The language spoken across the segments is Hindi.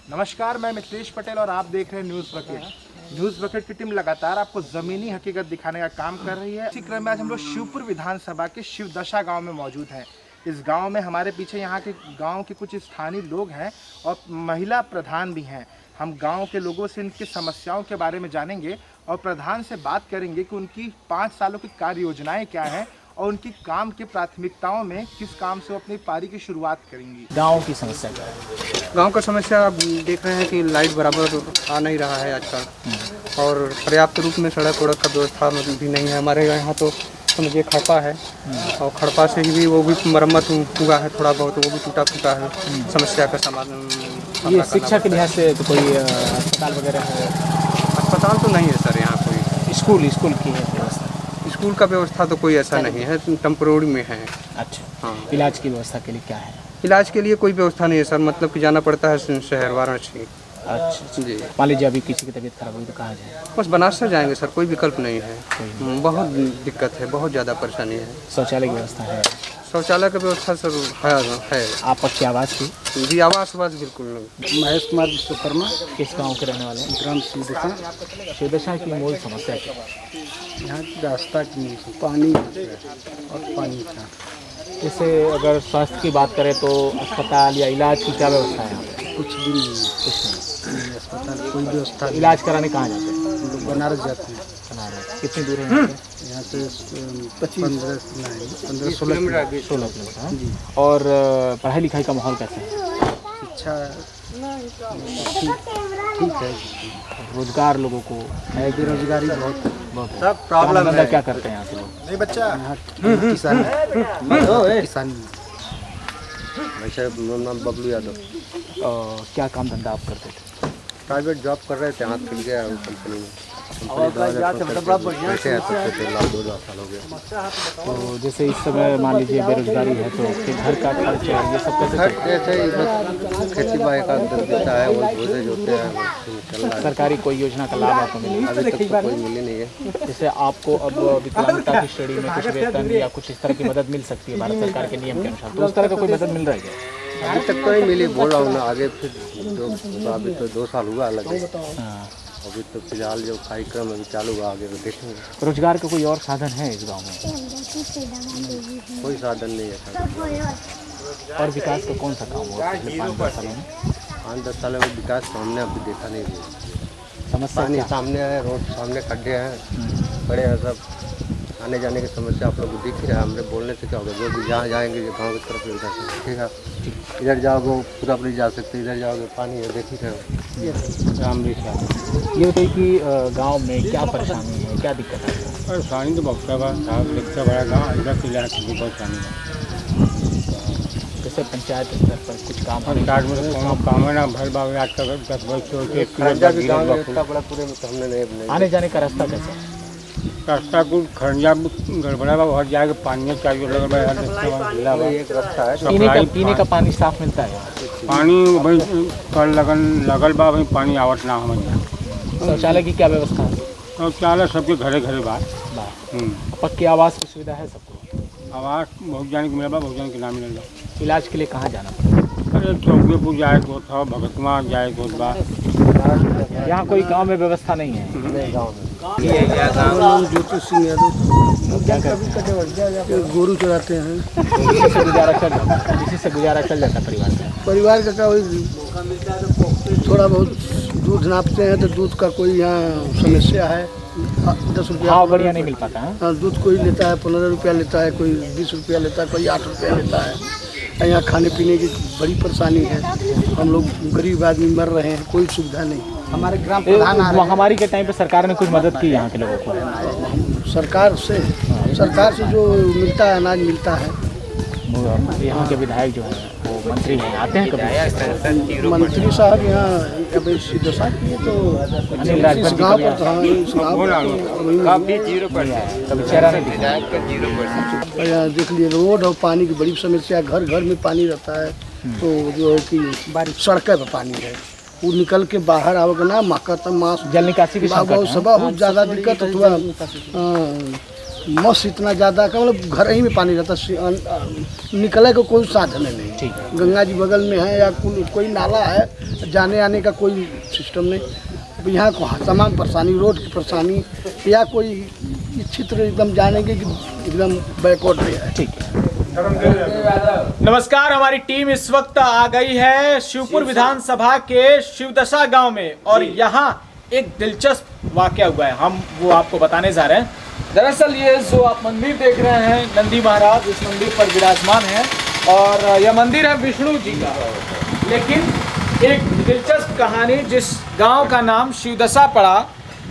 नमस्कार, मैं मिथिलेश पटेल और आप देख रहे हैं न्यूज़ बकेट। न्यूज़ बकेट की टीम लगातार आपको ज़मीनी हकीकत दिखाने का काम कर रही है। इसी क्रम में आज हम लोग शिवपुर विधानसभा के शिवदशा गांव में मौजूद हैं। इस गांव में हमारे पीछे यहाँ के गांव के कुछ स्थानीय लोग हैं और महिला प्रधान भी हैं। हम गांव के लोगों से इनकी समस्याओं के बारे में जानेंगे और प्रधान से बात करेंगे कि उनकी 5 सालों की कार्य योजनाएँ क्या हैं और उनकी काम की प्राथमिकताओं में किस काम से वो अपनी पारी की शुरुआत करेंगी। गांव की समस्या क्या है? गांव का समस्या आप देख रहे हैं कि लाइट बराबर आ नहीं रहा है आजकल, और पर्याप्त रूप में सड़क वड़क का व्यवस्था भी नहीं है। हमारे यहाँ तो समझिए खड़पा है, और खड़पा से ही भी वो भी मरम्मत हुआ है, थोड़ा बहुत वो भी टूटा फूटा है। समस्या का समाधान ये शिक्षा के लिहाज से तो कोई अस्पताल वगैरह है? अस्पताल तो नहीं है सर यहाँ कोई। स्कूल की है व्यवस्था? स्कूल का व्यवस्था तो कोई ऐसा नहीं है, टेम्पोररी में है। अच्छा, हाँ। इलाज की व्यवस्था के लिए क्या है? इलाज के लिए कोई व्यवस्था नहीं है सर, मतलब कि जाना पड़ता है शहर वाराणसी। अच्छा जी, मान लीजिए अभी किसी की तबीयत खराब हुई तो कहाँ जाए? बस बनारस से जाएंगे सर, कोई विकल्प नहीं है। बहुत दिक्कत है, बहुत ज़्यादा परेशानी है। शौचालय की व्यवस्था है? शौचालय की व्यवस्था सर है। आप पक्की आवास की? जी, आवास बिल्कुल नहीं। महेश कुमार विश्वकर्मा, किस गांव के रहने वाले हैं? ग्राम शिवदशा। शिवदशा की मूल समस्या क्या है? यहाँ की रास्ता की पानी और पानी का जैसे अगर स्वास्थ्य की बात करें तो अस्पताल या इलाज की क्या व्यवस्था है यहाँ पे? कुछ भी नहीं है। कुछ नहीं। अस्पताल कोई व्यवस्था नहीं। इलाज कराने कहाँ जाते हैं? हम लोग बनारस जाते हैं। बनारस कितनी दूर है यहाँ से? यहाँ से 15-16 किलोमीटर। 16 किलोमीटर है। और पढ़ाई लिखाई का माहौल कैसा है? शिक्षा ठीक है। रोजगार लोगों को है, बेरोजगारी बहुत सब प्रॉब्लम धंधा है। क्या करते हैं यहाँ के लोग? नहीं बच्चा, यहाँ किसान वैसे नाम बबलू यादव। क्या काम धंधा आप करते थे? प्राइवेट जॉब कर रहे थे, हाथ खुल गया कंपनी में। बैठे हैं तो लाख 2 साल हो गया। तो जैसे इस समय मान लीजिए बेरोजगारी है तो फिर घर का खर्च है, ये सब कैसे चलता है? जैसे इधर खेती बाड़ी का देता है, वो बोझे होते हैं, वो चल रहा है। सरकारी कोई योजना का लाभ आपको मिले? अभी तक तो कोई मिली नहीं है। जैसे आपको अब विकलांगता की श्रेणी में कुछ वेतन या कुछ इस तरह की मदद मिल सकती है भारत सरकार के नियम के अनुसार, तो उस तरह का कोई मदद मिल रहा है क्या? अभी तक तो नहीं मिली, बोल रहा हूँ ना। आगे फिर अभी तो 2 साल हुआ लगे। हाँ। अभी तो फिलहाल जो कार्यक्रम अभी चालू हुआ, आगे तो देखेंगे। रोजगार का कोई और साधन है इस गांव में? कोई साधन नहीं है सर। और विकास का कौन सा काम हुआ पिछले 5-10 सालों में? 5-10 साल में विकास तो हमने अभी देखा नहीं है। समस्या पानी क्या? सामने है, रोड सामने खड्डे हैं, बड़े हैं सब। आने जाने की समस्या आप लोग को दिख ही रहा है। हमने बोलने से क्या होगा, जो भी जहाँ जाएंगे गाँव की तरफ उधर से दिखेगा। इधर जाओगे पूरा नहीं जा सकते, इधर जाओगे पानी है, देख ही रहे हो। रामरेश यादव, ये बताइए कि गांव में क्या परेशानी है, क्या दिक्कत है? परेशानी तो बहुत है साहब, देखते बड़ा गाँव इधर से जाना कितनी परेशानी है। जैसे पंचायत स्तर पर कुछ काम पंचायत में तो काम है ना, भर बाबू आज तक 10 वर्ष से खर्चा भी गाँव में इतना बड़ा पूरे में तो हमने नहीं। आने जाने का रास्ता कैसा है? रास्ता कुछ खरंजा गड़बड़ा बहुत जाएगा, पानी चाहिए एक रास्ता है। पीने का पानी साफ मिलता है? पानी भाई कल लगल बा, भाई पानी आवत ना हमारे। शौचालय की क्या व्यवस्था है? शौचालय सबके घरे घरे बा। पक्की आवास की सुविधा है सबको? आवास बहुत जाने को मिला बा, बहुत जाने के नाम मिला। इलाज के लिए कहाँ जाना पड़ेगा? अरे चौकीपुर जाए को था, भगतवा जाए को बा। यहाँ कोई गांव में व्यवस्था नहीं है? गाँव में ज्योति सिंह यादव क्या करते हैं? गोरू चलाते हैं। इसी से गुजारा चल जाता परिवार का? परिवार का क्या वही थोड़ा बहुत दूध नापते हैं, तो दूध का कोई यहाँ समस्या है। 10 रुपया भाव बढ़िया नहीं मिल पाता है? हाँ, दूध कोई लेता है 15 रुपया लेता है, कोई 20 रुपया लेता है, कोई 8 रुपया लेता है। यहाँ खाने पीने की बड़ी परेशानी है। हम लोग गरीब आदमी मर रहे हैं, कोई सुविधा नहीं। हमारे ग्राम प्रधान महामारी के टाइम पे सरकार ने कुछ मदद की यहाँ के लोगों को? सरकार से जो मिलता है, अनाज मिलता है। यहाँ के विधायक जो है वो मंत्री हैं, आते हैं कभी? मंत्री साहब यहाँ कभी शिवदशा किए तो इस गाँव पर तो हाँ, इस गाँव कभी चेहरा नहीं दिखा? यहाँ देख लिए रोड और पानी की बड़ी समस्या, घर घर में पानी रहता है। तो जो है कि सड़कें पर पानी है, वो निकल के बाहर आओगे ना, माँ जल निकासी की बहुत ज़्यादा दिक्कत। अथवा मौस इतना ज़्यादा का मतलब घर ही में पानी रहता, निकले का कोई साधन नहीं। ठीक गंगा जी बगल में है या कोई नाला है, जाने आने का कोई सिस्टम नहीं। यहाँ को तमाम परेशानी, रोड की परेशानी या कोई क्षेत्र एकदम जाने के कि एकदम बैकवर्ड में है। ठीक है। नमस्कार, हमारी टीम इस वक्त आ गई है शिवपुर विधानसभा के शिवदशा गांव में और यहाँ एक दिलचस्प वाकया हुआ है, हम वो आपको बताने जा रहे हैं। दरअसल ये जो आप मंदिर देख रहे हैं, नंदी महाराज इस मंदिर पर विराजमान है और यह मंदिर है विष्णु जी का। लेकिन एक दिलचस्प कहानी, जिस गांव का नाम शिवदशा पड़ा,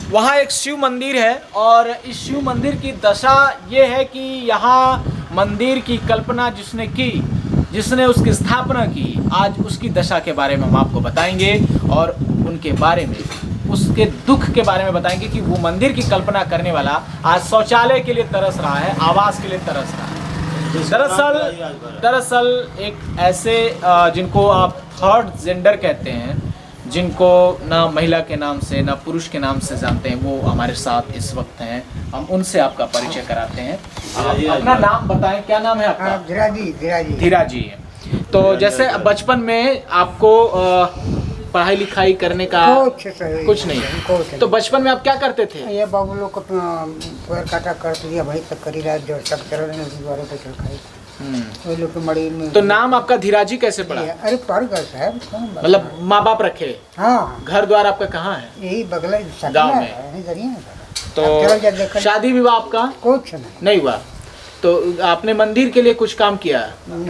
वहाँ एक शिव मंदिर है और इस शिव मंदिर की दशा ये है कि यहाँ मंदिर की कल्पना जिसने की, जिसने उसकी स्थापना की, आज उसकी दशा के बारे में हम आपको बताएंगे और उनके बारे में, उसके दुख के बारे में बताएंगे कि वो मंदिर की कल्पना करने वाला आज शौचालय के लिए तरस रहा है, आवास के लिए तरस रहा है। दरअसल एक ऐसे जिनको आप थर्ड जेंडर कहते हैं, जिनको ना महिला के नाम से ना पुरुष के नाम से जानते हैं, वो हमारे साथ इस वक्त हैं। हम उनसे आपका परिचय कराते हैं। अपना नाम बताएं, क्या नाम है आपका? धीरा जी। तो जैसे बचपन में आपको पढ़ाई लिखाई करने का कुछ नहीं, तो बचपन में आप क्या करते थे? ये बाबू लोग पैर काटा कर दिया भाई, तक करी रहा जो सब चल रहे हैं पे चल खाई वो लोग मड़ी में। तो नाम आपका धीराजी कैसे पड़ा? अरे पढ़ गए साहब, मतलब माँ बाप रखे? हाँ। घर द्वार आपका कहाँ है? यही बगल गाँव में। तो शादी विवाह आपका कुछ नहीं हुआ? तो आपने मंदिर के लिए कुछ काम किया?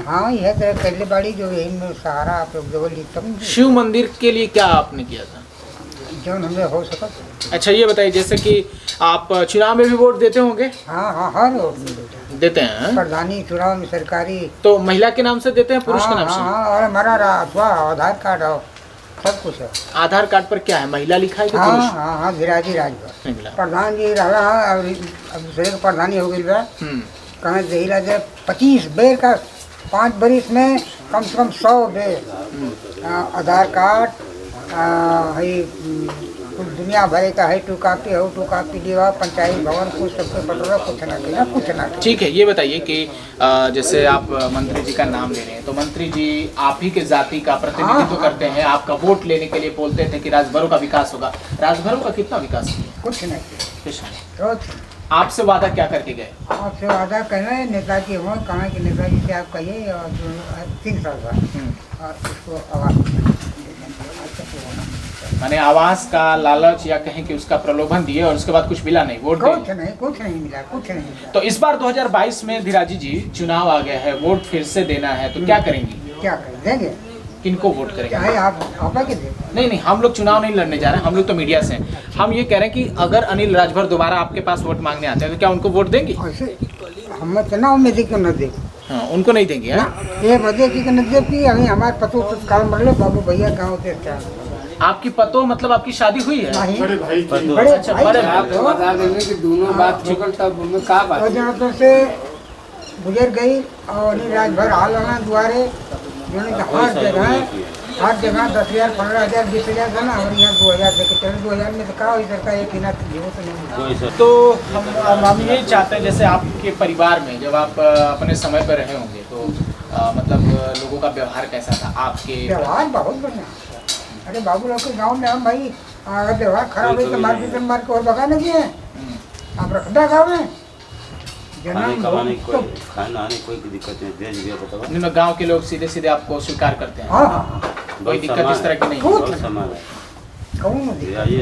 हाँ, यह पहले बाड़ी जो यही में सहारा आप लोग शिव मंदिर के लिए क्या आपने किया था? जो हमें हो सका। अच्छा ये बताइए, जैसे कि आप चुनाव में भी वोट देते होंगे? हाँ, हर देते हैं। प्रधानी चुनाव में सरकारी। तो महिला के नाम से देते हैं, पुरुष के नाम से? हाँ, और हमारा आधार कार्ड हो, सब कुछ है। आधार कार्ड पर क्या है, महिला लिखा है कि पुरुष? हाँ, धीराजी राजभर प्रधान जी रहा। अब दूसरे का प्रधानी हो गई बा, कहना यही राजा 25 बेर का 5 बरिस में कम से कम 100 बेर आधार कार्ड है, दुनिया भरे का है, टू कापी लेवा पंचायत भवन कुछ सबके पटोरा कुछ ना। ठीक है, ये बताइए कि जैसे आप मंत्री जी का नाम ले रहे हैं, तो मंत्री जी आप ही के जाति का प्रतिनिधित्व करते हैं, आपका वोट लेने के लिए बोलते थे कि राजभरों का विकास होगा। राजभरों का कितना विकास किया? कुछ नहीं। आपसे वादा क्या करके गए? आपसे वादा कहना है नेताजी हो, कहाँ के नेताजी से आप कहिए और 3 साल बाद और उसको आवाज मैंने आवास का लालच या कहें कि उसका प्रलोभन दिए और उसके बाद कुछ मिला नहीं, वोट कुछ नहीं मिला। तो इस बार 2022 में धीराजी जी चुनाव आ गया है, वोट फिर से देना है, तो क्या करेंगी? क्या देंगे? किनको वोट करेंगे? आप नहीं, हम लोग चुनाव नहीं लड़ने जा रहे हैं, हम लोग तो मीडिया से हैं। हम ये कह रहे हैं कि अगर अनिल राजभर दोबारा आपके पास वोट मांगने आते हैं तो क्या उनको वोट देंगे? हम चुनाव में देखो न देख। हाँ, उनको नहीं देंगे। ये वजह की नजर की हमें हमारे पतो काल मर लो बाबू भैया गाँव से। आपकी पतो मतलब आपकी शादी हुई है? बड़े भाई अच्छा, बड़े तो बता देंगे कि दोनों बात तो से गुजर गई और राजभर हाल द्वारे हर जगह 10,000, 15,000, 20,000 था ना, और यहाँ 2,000 देखे चले। 2,000 में तो कहा सरकार एक हिना नहीं। तो हम ये चाहते हैं, जैसे आपके परिवार में जब आप अपने समय पर रहे होंगे तो मतलब लोगों का व्यवहार कैसा था आपके? व्यवहार बहुत बढ़िया। अरे बाबू लोग के गाँव में हम भाई अगर व्यवहार खराब है तो मार के और भगा नहीं है। आप रखता गाँव में गांव के लोग सीधे सीधे आपको स्वीकार करते हैं? हाँ। कोई दिक्कत इस तरह की नहीं?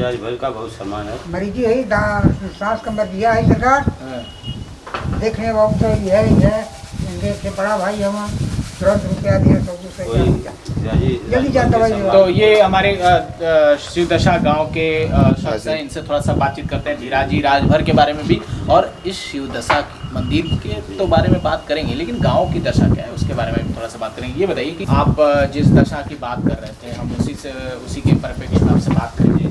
राजभर का बहुत सामान है। मरीजी है, सांस का मर्जिया है सरकार देखने बाबू तो यह से बड़ा भाई हम तुरंत रुपया दिए जल्दी जाता भाई। तो ये हमारे शिवदशा गांव के शख्स हैं, इनसे थोड़ा सा बातचीत करते हैं, धीराजी राजभर के बारे में भी और इस शिवदशा मंदिर के तो बारे में बात करेंगे, लेकिन गांव की दशा क्या है उसके बारे में भी थोड़ा सा बात करेंगे। ये बताइए कि आप जिस दशा की बात कर रहे थे, हम उसी के परिप्रेक्ष्य में आपसे बात करेंगे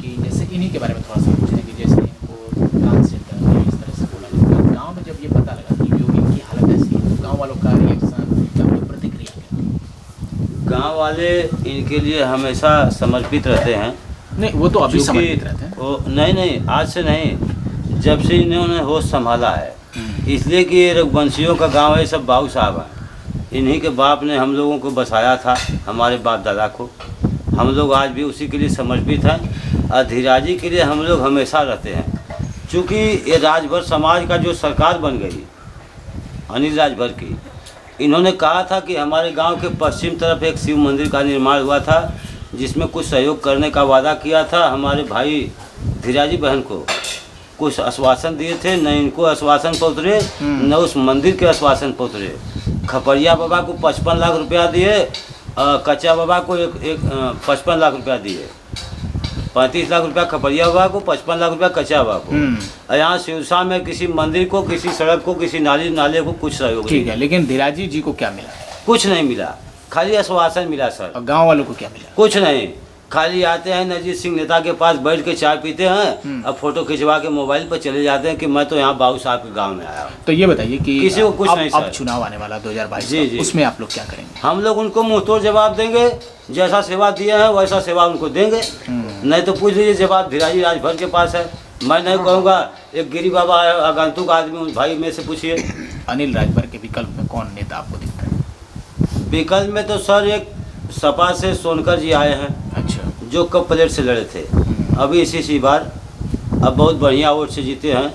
कि जैसे इन्हीं के बारे में थोड़ा सा पूछेंगे, जैसे इनको ट्रांसजेंडर इस तरह से बोला, गाँव में जब ये पता लगा कि योगी की हालत ऐसी है तो गाँव वालों का रिएक्शन या प्रतिक्रिया क्या? गांव वाले इनके लिए हमेशा समर्पित रहते हैं। नहीं, वो तो अभी समर्पित रहते हैं। वो नहीं, आज से नहीं, जब से इन्होंने होश संभाला है इसलिए कि ये रघुवंशियों का गांव है, सब बाबू साहब हैं। इन्हीं के बाप ने हम लोगों को बसाया था, हमारे बाप दादा को। हम लोग आज भी उसी के लिए समर्पित हैं और धीराजी के लिए हम लोग हमेशा रहते हैं। चूँकि ये राजभर समाज का जो सरकार बन गई अनिल राजभर की, इन्होंने कहा था कि हमारे गांव के पश्चिम तरफ एक शिव मंदिर का निर्माण हुआ था, जिसमें कुछ सहयोग करने का वादा किया था। हमारे भाई धीराजी बहन को कुछ आश्वासन दिए थे, न इनको आश्वासन पर उतरे न उस मंदिर के आश्वासन पर उतरे। खपरिया बाबा को 55 लाख रुपया दिए, कच्चा बाबा को एक 55 लाख रुपया दिए। 35 लाख रुपया खपरिया बाबा को, 55 लाख रुपया कच्चा बाबा को। और यहाँ सिरसा में किसी मंदिर को, किसी सड़क को, किसी नाले को कुछ सहयोग ठीक है, लेकिन धीराजी जी को क्या मिला? कुछ नहीं मिला, खाली आश्वासन मिला सर। और गांव वालों को क्या मिला? कुछ नहीं, खाली आते हैं नजीर सिंह नेता के पास बैठ के चाय पीते हैं और फोटो खिंचवा के मोबाइल पर चले जाते हैं कि मैं तो यहाँ बाबू साहब के गांव में आया हूँ। तो ये बताइए कि किसी को कुछ नहीं अब सर। चुनाव आने वाला 2022 जी, जी। उसमें आप लोग क्या करेंगे? हम लोग उनको मुंहतोड़ जवाब देंगे, जैसा सेवा दिए हैं वैसा सेवा उनको देंगे। नहीं तो पूछ लीजिए, जवाब धीराजी राजभर के पास है। मैं नहीं कहूँगा, एक गिरी बाबा है, आगंतुक आदमी, उस भाई में से पूछिए। अनिल राजभर के विकल्प में कौन नेता आपको दिखता है? विकल्प में तो सर एक सपा से सोनकर जी आए हैं, अच्छा, जो कप प्लेट से लड़े थे, अभी इसी बार अब बहुत बढ़िया वोट से जीते हैं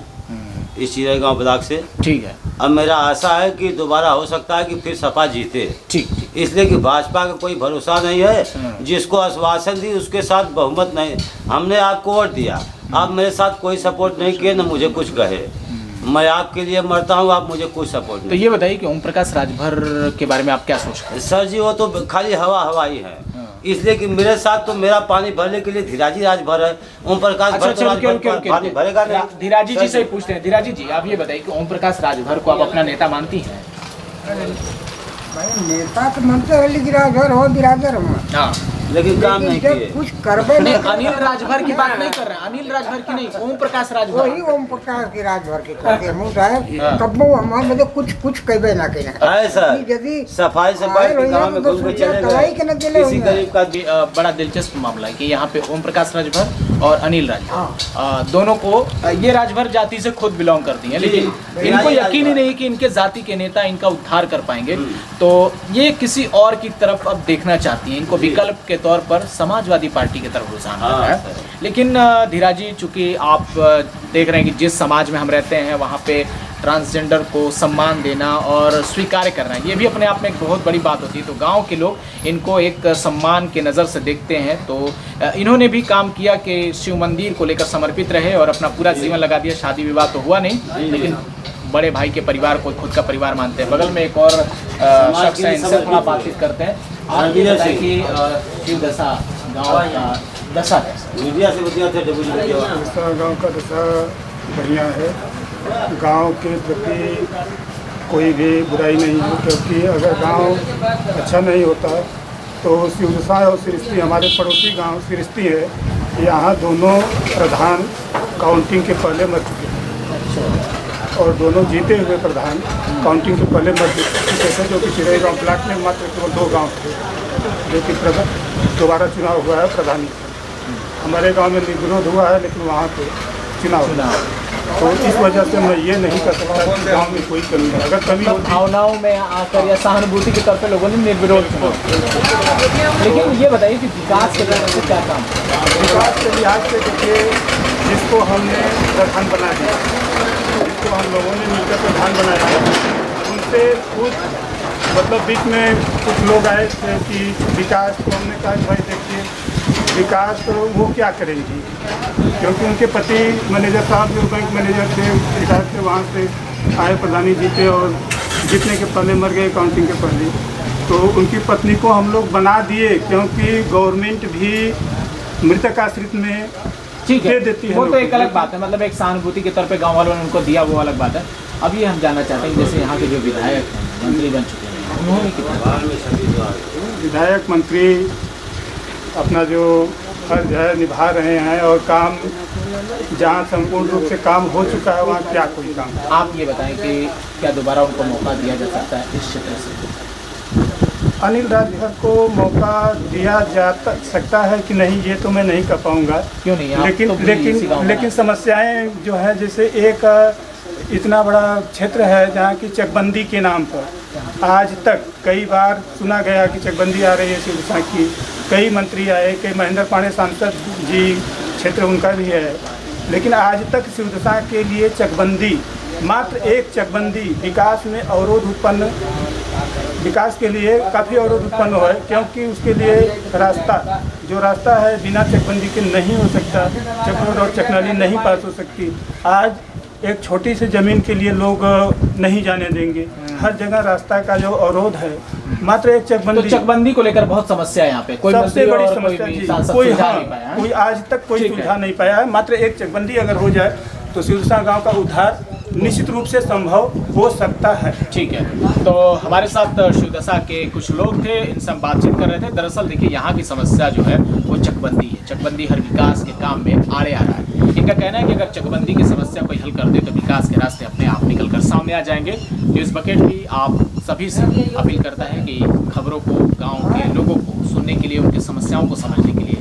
इस चिड़ैगांव ब्लॉक से। ठीक है, अब मेरा आशा है कि दोबारा हो सकता है कि फिर सपा जीते। ठीक। इसलिए कि भाजपा का कोई भरोसा नहीं है। जिसको आश्वासन दी उसके साथ बहुमत नहीं। हमने आपको वोट दिया, आप मेरे साथ कोई सपोर्ट नहीं किए, न मुझे कुछ कहे। मैं आपके लिए मरता हूँ, आप मुझे कुछ सपोर्ट तो नहीं। ये बताइए कि ओम प्रकाश राजभर के बारे में आप क्या सोचते हैं? सर जी, वो तो खाली हवा ही है। इसलिए कि मेरे साथ तो मेरा पानी भरने के लिए धीराजी राजभर है। ओम प्रकाश भर तो राजभर पानी भरेगा नहीं। धीराजी जी से ही पूछते हैं। धीराजी जी, आप ये बताइए कि ओम प्रकाश राजभर को आप अपना नेता मानती हैं? भाई नेता तो मानते हैं, लेकिन राजभर हो बिरादर हो, हाँ, लेकिन काम नहीं जब किए। कुछ करबे नहीं, नहीं। अनिल राजभर की बात नहीं कर रहे हैं, अनिल राजभर की नहीं, ओम प्रकाश राजभर। वही ओम प्रकाश के राजभर के कहते हैं। मुँह साहब तब वो हमारे मतलब कुछ कहबे ना कहना है सर। यदि सफाई से बैठ के गाँव में घूम के चले दवाई के न गए। दिले किसी होंगे। गरीब का बड़ा दिलचस्प मामला है कि यहाँ पे ओम प्रकाश राजभर और अनिल राजभर दोनों को ये राजभर जाति से खुद बिलोंग करती हैं, लेकिन इनको यकीन ही नहीं कि इनके जाति के नेता इनका उद्धार कर पाएंगे। तो ये किसी और की तरफ अब देखना चाहती हैं, इनको विकल्प के तौर पर समाजवादी पार्टी की तरफ रुझान कर रहा है। लेकिन धीराजी, चूंकि आप देख रहे हैं कि जिस समाज में हम रहते हैं वहाँ पे ट्रांसजेंडर को सम्मान देना और स्वीकार करना, ये भी अपने आप में एक बहुत बड़ी बात होती है। तो गांव के लोग इनको एक सम्मान के नज़र से देखते हैं। तो इन्होंने भी काम किया कि शिव मंदिर को लेकर समर्पित रहे और अपना पूरा जीवन लगा दिया। शादी विवाह तो हुआ नहीं, लेकिन बड़े भाई के परिवार को खुद का परिवार मानते हैं। बगल में एक और शख्स है, इनसे थोड़ा बातचीत करते हैं। आप ये बताइए कि शिव दशा गाँव का दशा कैसा? मीडिया से बतिया थे गांव का दशा बढ़िया है। गांव के प्रति कोई भी बुराई नहीं है, क्योंकि अगर गांव अच्छा नहीं होता तो शिवदशा और सृष्टि, हमारे पड़ोसी गांव सृष्टि है, यहाँ दोनों प्रधान काउंटिंग के पहले मर चुके हैं और दोनों जीते हुए प्रधान काउंटिंग के पहले मर चुके थे, जो कि चिड़ैगांव ब्लॉक में मात्र केवल 2 गाँव थे, जो कि दोबारा चुनाव हुआ है प्रधानी। हमारे गांव में निर्विरोध हुआ है, लेकिन वहाँ पे चुनाव हुआ। तो इस वजह से मैं ये नहीं कर सकता कि गांव में कोई कमी है। अगर कमी होती भावनाओं में आकर या सहानुभूति के तौर पे लोगों ने निर्विरोध किया। लेकिन ये बताइए कि विकास के लिहाज से क्या काम है? विकास के लिहाज से देखिए, जिसको हमने प्रधान बना दिया, जिसको हम लोगों ने मिलकर प्रधान बनाया, उनसे कुछ मतलब बीच में कुछ लोग आए थे कि विकास को, हमने कहा भाई देखिए विकास तो वो क्या करेंगी, क्योंकि उनके पति मैनेजर साहब जो बैंक मैनेजर थे विकास के, वहाँ से आए प्रधानी जी थे और जीतने के पहले मर गए काउंटिंग के पहले। तो उनकी पत्नी को हम लोग बना दिए, क्योंकि गवर्नमेंट भी मृतक आश्रित में ठीक है, देती है। वो तो एक अलग बात है, मतलब एक सहानुभूति के तौर पे गांव वालों ने उनको दिया, वो अलग बात है। अब ये हम जानना चाहते हैं, जैसे यहाँ के जो विधायक हैं, मंत्री बन चुके हैं, उन्होंने कितना विधायक मंत्री अपना जो फर्ज है निभा रहे हैं, और काम जहाँ संपूर्ण रूप से काम हो चुका है वहाँ क्या कोई काम है। आप ये बताएं कि क्या दोबारा उनको मौका दिया जा सकता है इस क्षेत्र से? अनिल राजभर को मौका दिया जा सकता है कि नहीं, ये तो मैं नहीं कह पाऊँगा। क्यों नहीं? आप लेकिन तो भी इसी गाँव में लेकिन समस्याएं जो हैं, जैसे इतना बड़ा क्षेत्र है जहाँ की चकबंदी के नाम पर आज तक कई बार सुना गया कि चकबंदी आ रही है शिवदशा की। कई मंत्री आए, कई महेंद्र पांडे सांसद जी, क्षेत्र उनका भी है, लेकिन आज तक शिवदशा के लिए चकबंदी, मात्र एक चकबंदी विकास में अवरोध उत्पन्न, विकास के लिए काफ़ी अवरोध उत्पन्न हुआ है, क्योंकि उसके लिए रास्ता है बिना चकबंदी के नहीं हो सकता। चकरोड और चकनाली नहीं पास हो सकती। आज एक छोटी सी ज़मीन के लिए लोग नहीं जाने देंगे। हर जगह रास्ता का जो अवरोध है, मात्र एक चकबंदी। तो चकबंदी को लेकर बहुत समस्या है यहाँ पे, कोई सबसे बड़ी और समस्या कोई जी, सांसद कोई सुलझा हाँ, नहीं पाया है। कोई आज तक कोई ठीक है। सुलझा नहीं पाया है। मात्र एक चकबंदी अगर हो जाए तो शिवदशा गांव का उद्धार निश्चित रूप से संभव हो सकता है। ठीक है, तो हमारे साथ शिवदशा के कुछ लोग थे, इनसे हम बातचीत कर रहे थे। दरअसल देखिए, यहाँ की समस्या जो है वो चकबंदी है। चकबंदी हर विकास के काम में आड़े आ रहा है। इनका कहना है कि अगर चकबंदी की समस्या कोई हल कर दे तो विकास के रास्ते अपने आप निकल कर सामने आ जाएंगे। न्यूज़ बकेट भी आप सभी से अपील करता है कि खबरों को, गाँव के लोगों को सुनने के लिए, उनकी समस्याओं को समझने के लिए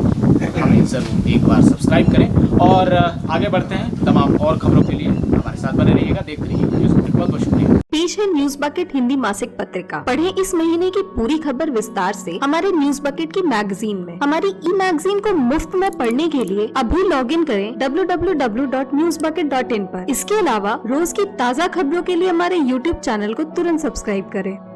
हमें ज़रूर एक बार सब्सक्राइब करें और आगे बढ़ते हैं। तमाम और खबरों के लिए हमारे साथ बने रहिएगा, देखते रहिए न्यूज़ बकेट। बहुत बहुत शुक्रिया। पेश है न्यूज़ बकेट हिंदी मासिक पत्रिका। पढ़ें इस महीने की पूरी खबर विस्तार से हमारे न्यूज़ बकेट की मैगजीन में। हमारी ई मैगजीन को मुफ्त में पढ़ने के लिए अभी लॉगिन करें www.newsbucket.in पर। इसके अलावा रोज की ताज़ा खबरों के लिए हमारे YouTube चैनल को तुरंत सब्सक्राइब करें।